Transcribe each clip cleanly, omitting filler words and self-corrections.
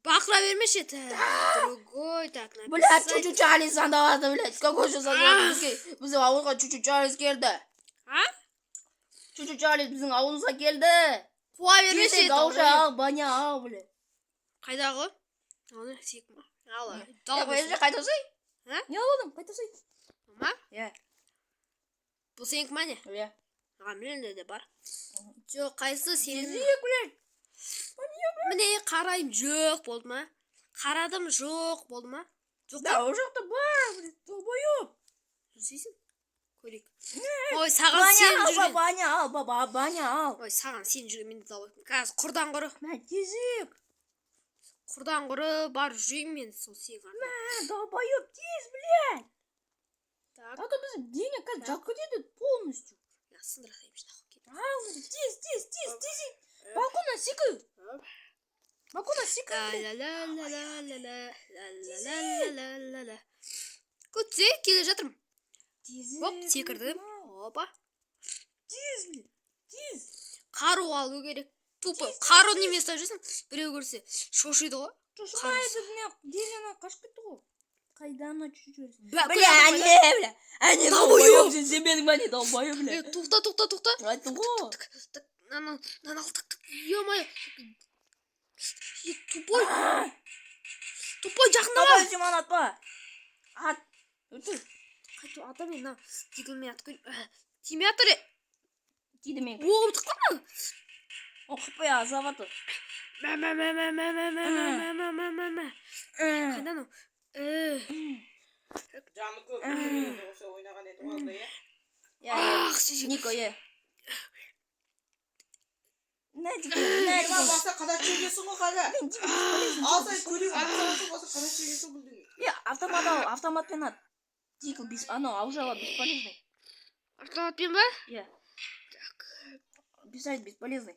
бақыра бермеші. Другой, так, написать. Блядь, чуть-чуть Чарлиз сандалады, блядь. Какой же сандалады? Біздің ауылға чуть-чуть Чарлиз келді. А? Чуть-чуть Чарлиз біздің ауылға келді. Қуа бермеші. Тезек ауша ал, баня ал, блядь. Қайдағы? Оны сек ма? Ала. Қайта ұсай? Не аладым, қайта ұсай? Ма? Бұл сенік ма не? Менде де бар. Жоқ, қайсы сенің? Тезек, блядь. Міне қарайым, жоқ болды ма? Қарадым, жоқ болды ма? Жоқ Да, ол жақта бар, блядь, долбоёб. Жүрсейсің? Көрейік. Ой, саған сен жүрген. Баня ал. Ой, саған сен жүрген менде долбоёб. Қазір құрдан құры. Мә, тезек. Құрдан құры бар жүрейін мен сол сеған. Мә, долбоёб, тез, блядь. Так. А то біз денег қазір жақып кетеді полностью. Я сындырасайым шыдақ. Ал, тез. Балконнан секір. Балконнан секір. Ла-ла-ла-ла-ла-ла-ла-ла-ла-ла-ла. Көтсе, келе жатырмын. Оп, секірдім. Опа. Тез. Қару алу керек. Тупо. Қару неме ұстап жүрсің? Біреу көрсе шошиды ғой. Шошымайды, денені қашып кетті ғой. Қайдана чуть-чуть. Бля. Әне долбоёб, сен менің мәне долбоёб, бля. Тоқта. Айттым ғой. Нанал так. Ё-моё. Тупой жақындама. Сен маған атпа. Ат. Өтір. Қайту ата мен на дегілмен атқой. Тиме атыр. Тиді мен. Оғым тұққана. Оқып я заваты. Қайдан о? Жаны көп жүргенде осы ойнаған еді ғой иә. Ах, шешек. Нико, е. Баса қадат шегесің ғой қада. Алсай көрейін. Баса қадат шегесің бұл дүние. Автоматпен ат. Дикл, анау аужала бесполезный. Автоматпен ба? Писать бесполезный.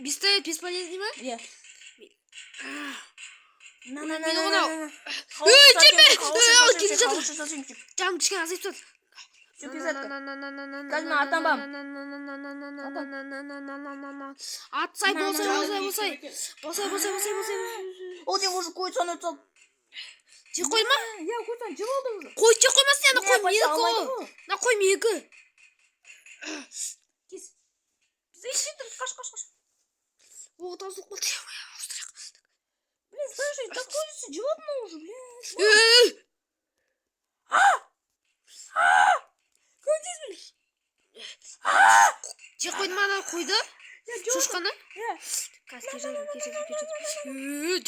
Пистолет бесполезный ма? На. Ой, тебе! Келе жатыр. Жаным кішкене азайып тұрады. Кәлме атамбам. Атсай, болсай. Ол ден уже қойсан өтсал. Жек қойма? Я қойсан жеп алды уже. Қой жек қоймасын, ана қой мегі. На қой мегі. Кес. Ищи, қаш. О, тазу болды. Блин, слушай, такое животное уже, блин. Көрдіңіз бе? Жек қойды ма ана қойды? Шошқаны? Қазір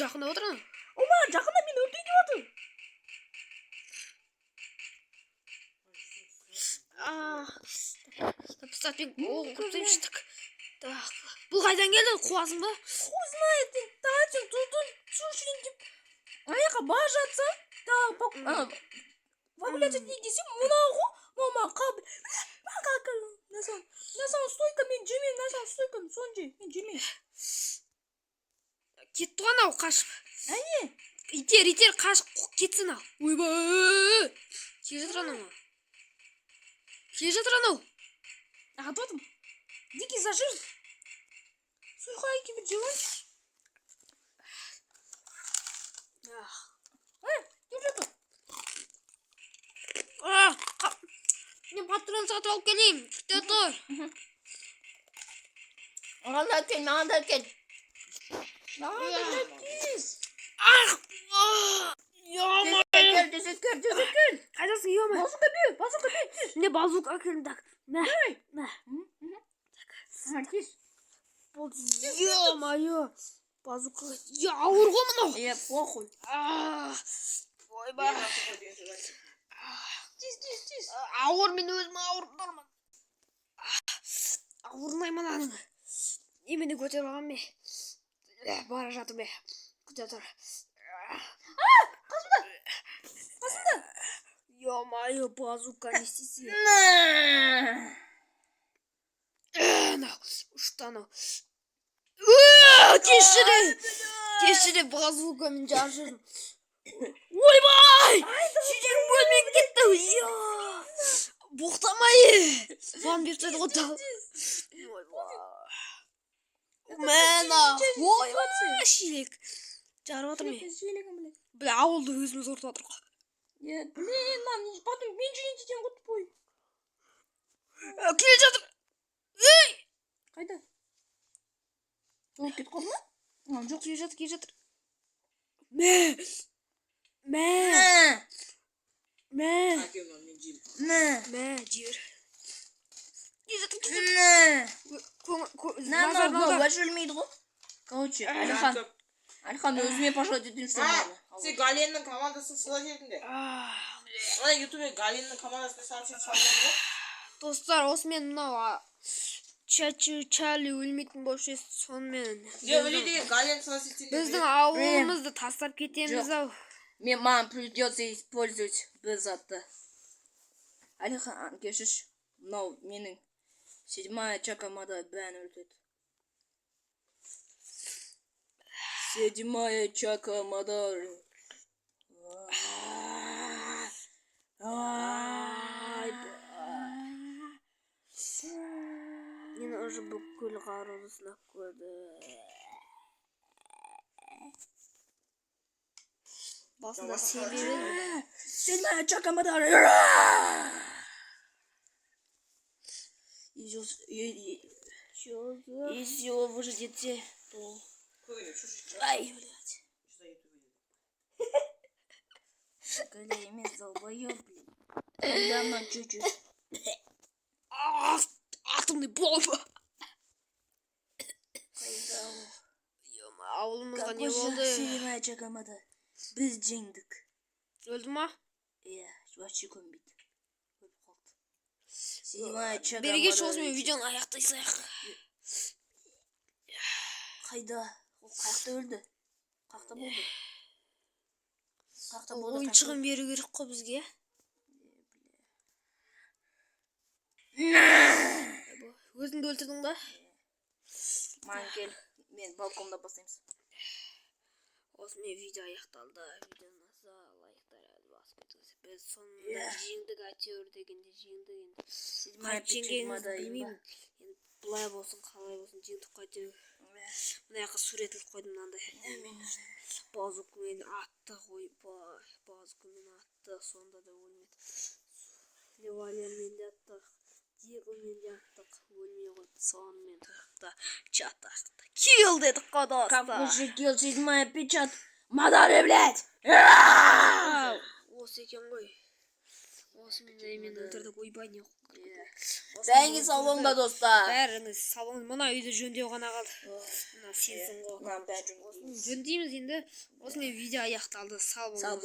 жақында отыр ана. Ома, жақында мен өлтейін деп отыр. Пистолетпен құртайым шыдық. Бұл қайдан келді? Қуасың ба? Хуй знает, таңертең тұрдың сушілін деп. Аяққа бар жатсаң, погулять не десем, мынау ғой, мама қабыл. Насам стойка, мен жемеймін, насам стойка, сон же, мен жемеймін. Кетті ғой анау қашып. Әне? Итер қашып кетсін ау. Ойбай! Келе жатыр анау. Атватым. Дикий зажир. Сухайки бір желанчик. Кеп жатыр. Мен патрон сатып алып келейін. Күте тұр. Маған да өткен. Тез. Тезекер. Қайдасың, ема? Базука бе. Не базука әкелдім, так. Мә. Тез. Ё-моё. Базука. Ауыр ғой мынау. Похуй. Ойбай. Тез. Ауыр, мен өзім ауырып тұрмын. Ауырмаймын аның. Емені көтеріп алған бе? Бара жатыр бе? Күте тұр. Қасында. Ё-моё, базука не істейсің. Ұшты анау. Кешіре базукамен жаршырдым. Ойбай! Шешем бөлмен кетті. Боқтамай. Бан беріп тайды ғой. Ойбай. Мәна. Ой, шелек. Жарып отырмын. Шелегім біле. Бля, ауылды өзіміз ортып отырмық. Блин, lan потом мен жөнетeceğim құтпой. Келе жатыр. Ей! Қайда? Жолып кетіп қалды ма? Жоқ. Келе жатыр. Мә. Әкем мен жеймін. Мә. Жер. Назар өлмейді ғой. Короче, Алихан өзіме пожалуйста етейін что надо. Сен Галеннің командасын сыйлап едіңдер. Ана ютубе Галеннің командасына сообщение салдыңыз ба? Достар, осымен мынау Чарли өлмейтін болып жүрсіз, сонымен Өлі деген Гален сыйлап біздің ауылымызды тастап кетеміз ау. Маған придется использовать бір затты. Алихан, кешірші. Мынау менің 7-я чакамада бәрін өлтірді. 7-я чакамада. Мен уже бүкіл қаруды сынап көрді. Басында себебі 7-я чакамада. Если его выждете, то... Ай, блядь. Когда имеет долбоёб, блин. Когда на чуть-чуть. Атомный бомб. Ауылымызға не болды? 7-я чакамада. Біз жеңдік. Өлді ма? Иә, вообще көнбейді. Өліп қалды. 7-я чакамада. Береге осымен видеоны аяқтайсақ. Қайда? Ол қаяқта өлді? Қаяқта болды? Қаяқта болды? Ойыншығын беру керек қой бізге. Өзіңді өлтірдің ба? Маған кел. Мен балконда бастаймыз. Осымен видео аяқталды. Видеоны лайктар басып кетіңіз. Біз сонында жеңдік, әйтеуір дегенде жеңдік енді. Жеңгенімізді білмеймін. Енді бұлай болсын, қалай болсын жеңдік қой әйтеуір. Мына жаққа сурет іліп қойдым мынандай. Базукамен атты ойбай. Базукамен атты, сонда да өлмеді. Револьвермен де аттық. Дигылмен де аттық. Өлмей қойды. Сонымен тұрыпта чатақты. Килл дедік қой достар. Как же килл 7-я печат? Мадары, блядь! Осы екен ғой. Осымен мен өлтірдік. Ойбай не қойды. Бәріңіз сау болыңдар достар. Бәріңіз сау болыңдар. Мына үйді жөндеу ғана қалды. Мына сенсің ғой. Жөндейміз енді. Осымен видео аяқталды. Сау болыңдар.